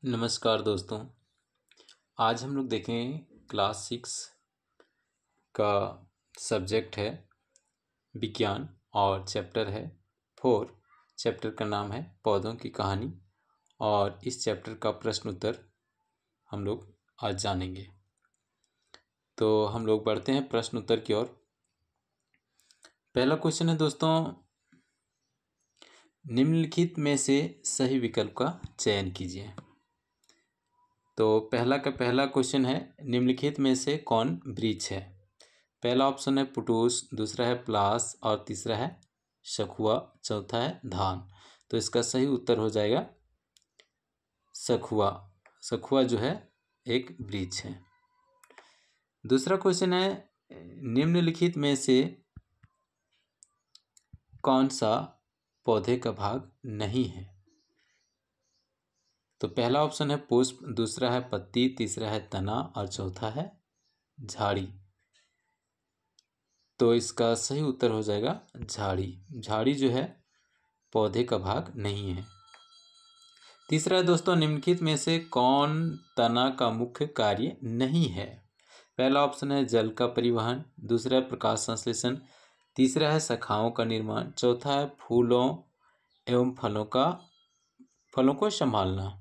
नमस्कार दोस्तों। आज हम लोग देखें क्लास 6 का सब्जेक्ट है विज्ञान और चैप्टर है 4। चैप्टर का नाम है पौधों की कहानी और इस चैप्टर का प्रश्न उत्तर हम लोग आज जानेंगे। तो हम लोग बढ़ते हैं प्रश्न उत्तर की ओर। पहला क्वेश्चन है दोस्तों, निम्नलिखित में से सही विकल्प का चयन कीजिए। तो पहला का पहला क्वेश्चन है, निम्नलिखित में से कौन वृक्ष है? पहला ऑप्शन है पुटूस, दूसरा है प्लास और तीसरा है सखुआ, चौथा है धान। तो इसका सही उत्तर हो जाएगा सखुआ। सखुआ जो है एक वृक्ष है। दूसरा क्वेश्चन है, निम्नलिखित में से कौन सा पौधे का भाग नहीं है? तो पहला ऑप्शन है पुष्प, दूसरा है पत्ती, तीसरा है तना और चौथा है झाड़ी। तो इसका सही उत्तर हो जाएगा झाड़ी। झाड़ी जो है पौधे का भाग नहीं है। तीसरा है दोस्तों, निम्नलिखित में से कौन तना का मुख्य कार्य नहीं है? पहला ऑप्शन है जल का परिवहन, दूसरा है प्रकाश संश्लेषण, तीसरा है शाखाओं का निर्माण, चौथा है फूलों एवं फलों को संभालना।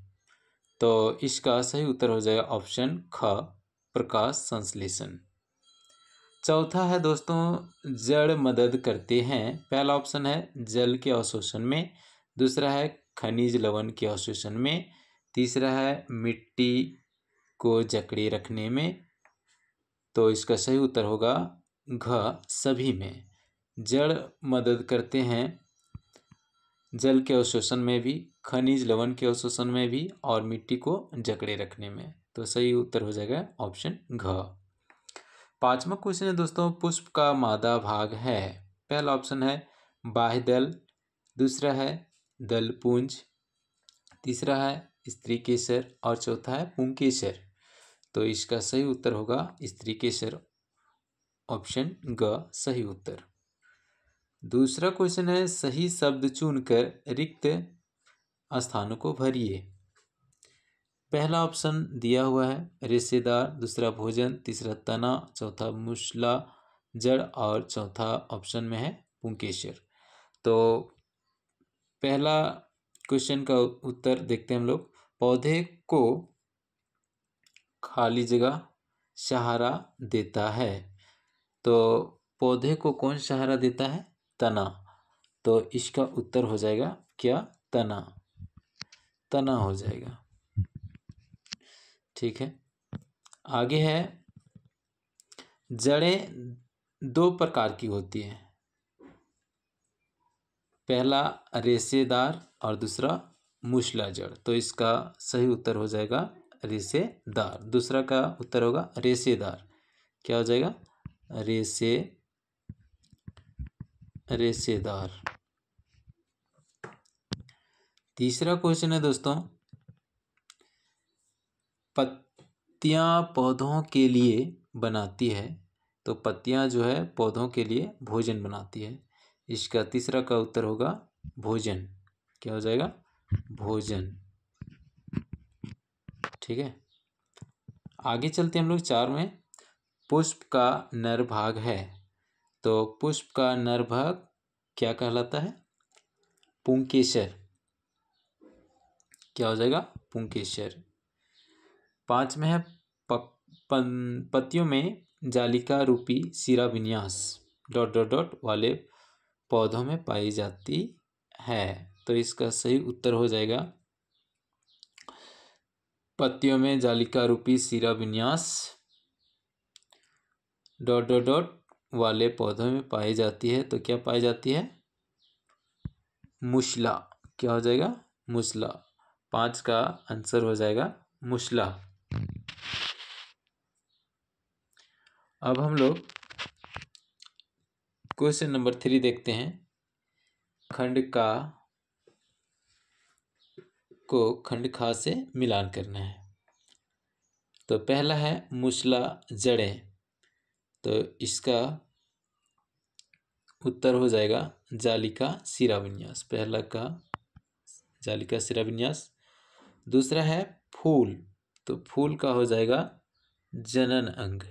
तो इसका सही उत्तर हो जाएगा ऑप्शन ख, प्रकाश संश्लेषण। चौथा है दोस्तों, जड़ मदद करते हैं। पहला ऑप्शन है जल के अवशोषण में, दूसरा है खनिज लवण के अवशोषण में, तीसरा है मिट्टी को जकड़े रखने में। तो इसका सही उत्तर होगा घ, सभी में। जड़ मदद करते हैं जल के अवशोषण में भी, खनिज लवण के अवशोषण में भी और मिट्टी को जकड़े रखने में। तो सही उत्तर हो जाएगा ऑप्शन घ। पांचवा क्वेश्चन है दोस्तों, पुष्प का मादा भाग है। पहला ऑप्शन है बाह्य दल, दूसरा है दलपुंज, तीसरा है स्त्री केसर और चौथा है पुंकेसर। तो इसका सही उत्तर होगा स्त्री केसर, ऑप्शन ग सही उत्तर। दूसरा क्वेश्चन है, सही शब्द चुनकर रिक्त स्थानों को भरिए। पहला ऑप्शन दिया हुआ है रेशेदार, दूसरा भोजन, तीसरा तना, चौथा मूसला जड़ और चौथा ऑप्शन में है पुंकेसर। तो पहला क्वेश्चन का उत्तर देखते हैं हम लोग। पौधे को खाली जगह सहारा देता है। तो पौधे को कौन सहारा देता है? तना। तो इसका उत्तर हो जाएगा क्या? तना। तना हो जाएगा। ठीक है, आगे है, जड़ें दो प्रकार की होती हैं। पहला रेशेदार और दूसरा मूसला जड़। तो इसका सही उत्तर हो जाएगा रेशेदार। दूसरा का उत्तर होगा रेशेदार। क्या हो जाएगा? रेशेदार। तीसरा क्वेश्चन है दोस्तों, पत्तियां पौधों के लिए बनाती है। तो पत्तियां जो है पौधों के लिए भोजन बनाती है। इसका तीसरा का उत्तर होगा भोजन। क्या हो जाएगा? भोजन। ठीक है, आगे चलते हम लोग 4 में। पुष्प का नर भाग है। तो पुष्प का नर भाग क्या कहलाता है? पुंकेसर। क्या हो जाएगा? पुंकेसर। 5 में है पत्तियों में जालिका रूपी सिरा विन्यास ... वाले पौधों में पाई जाती है। तो इसका सही उत्तर हो जाएगा पत्तियों में जालिका रूपी सिरा विन्यास ... वाले पौधों में पाई जाती है। तो क्या पाई जाती है? मूसला। क्या हो जाएगा? मूसला। 5 का आंसर हो जाएगा मूसला। अब हम लोग क्वेश्चन नंबर 3 देखते हैं। खंड खा से मिलान करना है। तो पहला है मूसला जड़ें। तो इसका उत्तर हो जाएगा जालिका सिरा विन्यास। पहला का जालिका सिरा विन्यास। दूसरा है फूल, तो फूल का हो जाएगा जनन अंग।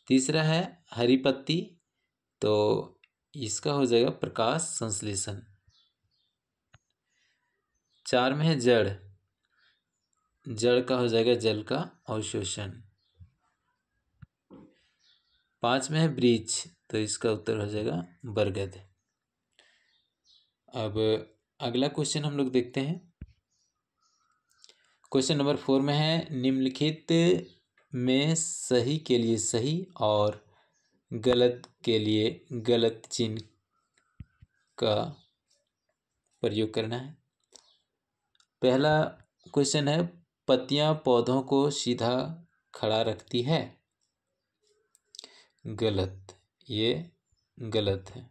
तीसरा है हरी पत्ती, तो इसका हो जाएगा प्रकाश संश्लेषण। 4 में है जड़, जड़ का हो जाएगा जल का अवशोषण। 5 में है वृक्ष, तो इसका उत्तर हो जाएगा बरगद। अब अगला क्वेश्चन हम लोग देखते हैं। क्वेश्चन नंबर 4 में है निम्नलिखित में सही के लिए सही और गलत के लिए गलत चिन्ह का प्रयोग करना है। पहला क्वेश्चन है पत्तियां पौधों को सीधा खड़ा रखती है, गलत, ये गलत है।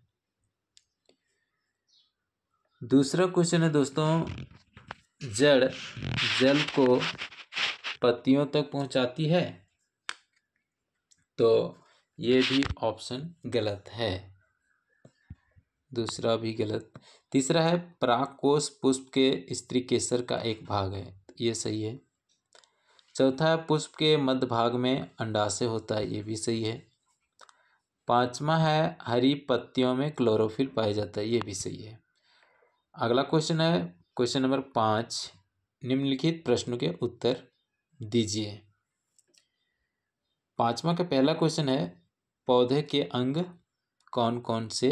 दूसरा क्वेश्चन है दोस्तों जड़ जल को पत्तियों तक पहुंचाती है, तो ये भी ऑप्शन गलत है, दूसरा भी गलत। तीसरा है परागकोश पुष्प के स्त्री केसर का एक भाग है, ये सही है। चौथा है पुष्प के मध्य भाग में अंडाशय होता है, ये भी सही है। 5वां है हरी पत्तियों में क्लोरोफिल पाया जाता है, ये भी सही है। अगला क्वेश्चन है क्वेश्चन नंबर 5, निम्नलिखित प्रश्नों के उत्तर दीजिए। 5वां का पहला क्वेश्चन है पौधे के अंग कौन कौन से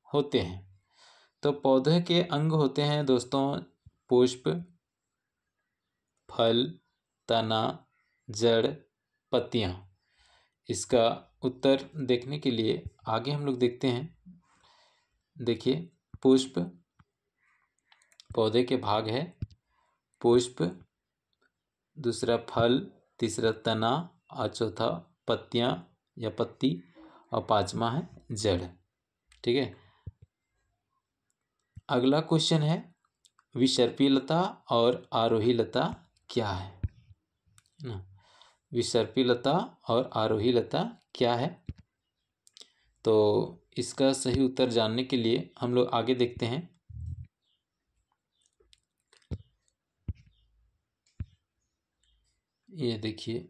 होते हैं, तो पौधे के अंग होते हैं दोस्तों पुष्प, फल, तना, जड़, पत्तियां। इसका उत्तर देखने के लिए आगे हम लोग देखते हैं। देखिए पुष्प पौधे के भाग है, पुष्प, दूसरा फल, तीसरा तना और चौथा पत्तियां या पत्ती और 5वां है जड़। ठीक है। अगला क्वेश्चन है विसर्पी लता और आरोही लता क्या है ना, विसर्पी लता और आरोही लता क्या है, तो इसका सही उत्तर जानने के लिए हम लोग आगे देखते हैं। ये देखिए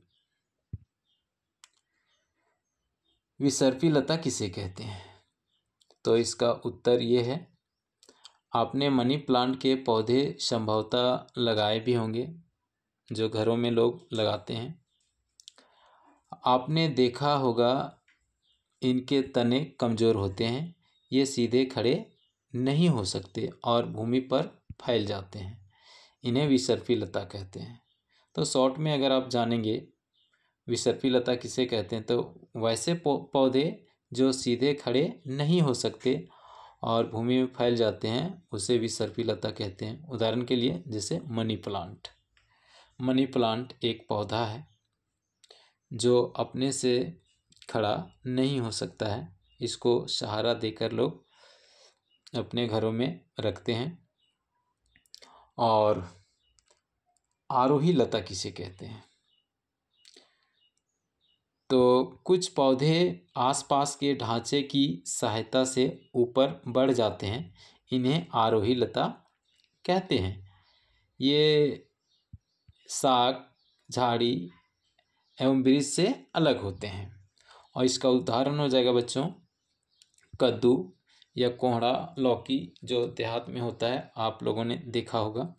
विसर्पी लता किसे कहते हैं, तो इसका उत्तर ये है, आपने मनी प्लांट के पौधे संभवतः लगाए भी होंगे जो घरों में लोग लगाते हैं। आपने देखा होगा इनके तने कमज़ोर होते हैं, ये सीधे खड़े नहीं हो सकते और भूमि पर फैल जाते हैं, इन्हें विसर्पी लता कहते हैं। तो शॉर्ट में अगर आप जानेंगे विसर्पी लता किसे कहते हैं, तो वैसे पौधे जो सीधे खड़े नहीं हो सकते और भूमि में फैल जाते हैं उसे विसर्पी लता कहते हैं। उदाहरण के लिए जैसे मनी प्लांट, मनी प्लांट एक पौधा है जो अपने से खड़ा नहीं हो सकता है, इसको सहारा देकर लोग अपने घरों में रखते हैं। और आरोही लता किसे कहते हैं, तो कुछ पौधे आसपास के ढांचे की सहायता से ऊपर बढ़ जाते हैं, इन्हें आरोही लता कहते हैं। ये साग, झाड़ी एवं वृक्ष से अलग होते हैं और इसका उदाहरण हो जाएगा बच्चों कद्दू या कोहड़ा, लौकी जो देहात में होता है, आप लोगों ने देखा होगा।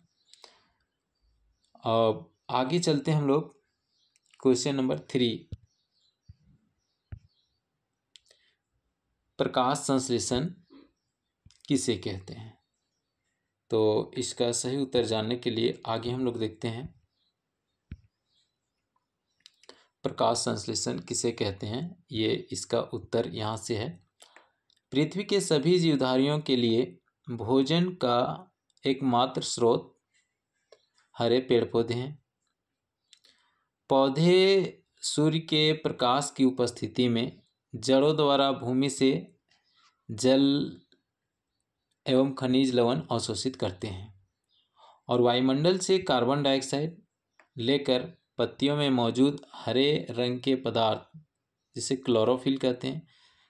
अब आगे चलते हैं हम लोग क्वेश्चन नंबर 3, प्रकाश संश्लेषण किसे कहते हैं, तो इसका सही उत्तर जानने के लिए आगे हम लोग देखते हैं। प्रकाश संश्लेषण किसे कहते हैं, ये इसका उत्तर यहाँ से है, पृथ्वी के सभी जीवधारियों के लिए भोजन का एकमात्र स्रोत हरे पेड़ पौधे हैं। पौधे सूर्य के प्रकाश की उपस्थिति में जड़ों द्वारा भूमि से जल एवं खनिज लवण अवशोषित करते हैं और वायुमंडल से कार्बन डाइऑक्साइड लेकर पत्तियों में मौजूद हरे रंग के पदार्थ जिसे क्लोरोफिल कहते हैं,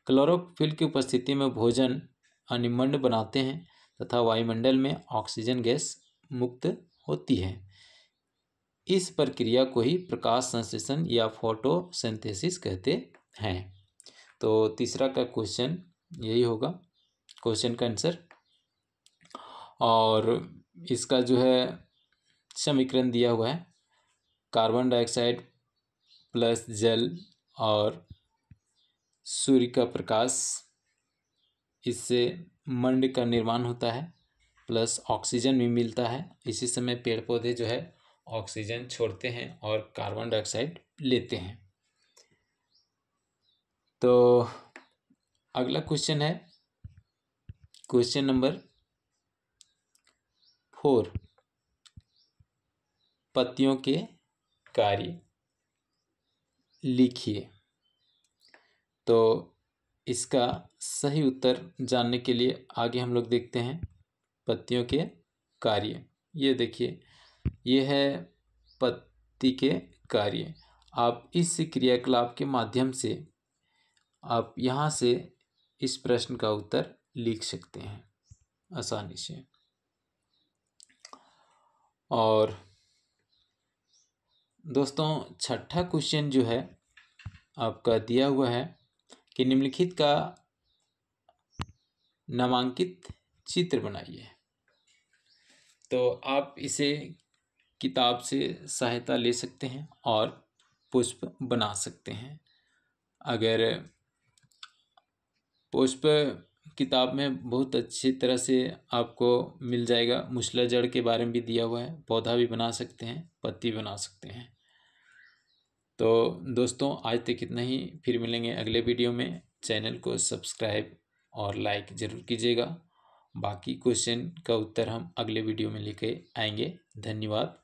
क्लोरोफिल की उपस्थिति में भोजन अनिमंड बनाते हैं तथा वायुमंडल में ऑक्सीजन गैस मुक्त होती है। इस प्रक्रिया को ही प्रकाश संश्लेषण या फोटोसिंथेसिस कहते हैं। तो तीसरा का क्वेश्चन यही होगा, क्वेश्चन का आंसर। और इसका जो है समीकरण दिया हुआ है, कार्बन डाइऑक्साइड प्लस जल और सूर्य का प्रकाश, इससे मंड का निर्माण होता है, प्लस ऑक्सीजन भी मिलता है। इसी समय पेड़ पौधे जो है ऑक्सीजन छोड़ते हैं और कार्बन डाइऑक्साइड लेते हैं। तो अगला क्वेश्चन है क्वेश्चन नंबर 4, पत्तियों के कार्य लिखिए। तो इसका सही उत्तर जानने के लिए आगे हम लोग देखते हैं पत्तियों के कार्य। ये देखिए, ये है पत्ती के कार्य। आप इस क्रियाकलाप के माध्यम से आप यहाँ से इस प्रश्न का उत्तर लिख सकते हैं आसानी से। और दोस्तों छठा क्वेश्चन जो है आपका दिया हुआ है कि निम्नलिखित का नामांकित चित्र बनाइए। तो आप इसे किताब से सहायता ले सकते हैं और पुष्प बना सकते हैं। अगर पुष्प किताब में बहुत अच्छी तरह से आपको मिल जाएगा, मूसला जड़ के बारे में भी दिया हुआ है, पौधा भी बना सकते हैं, पत्ती बना सकते हैं। तो दोस्तों आज तक इतना ही, फिर मिलेंगे अगले वीडियो में। चैनल को सब्सक्राइब और लाइक ज़रूर कीजिएगा। बाकी क्वेश्चन का उत्तर हम अगले वीडियो में लेके आएंगे। धन्यवाद।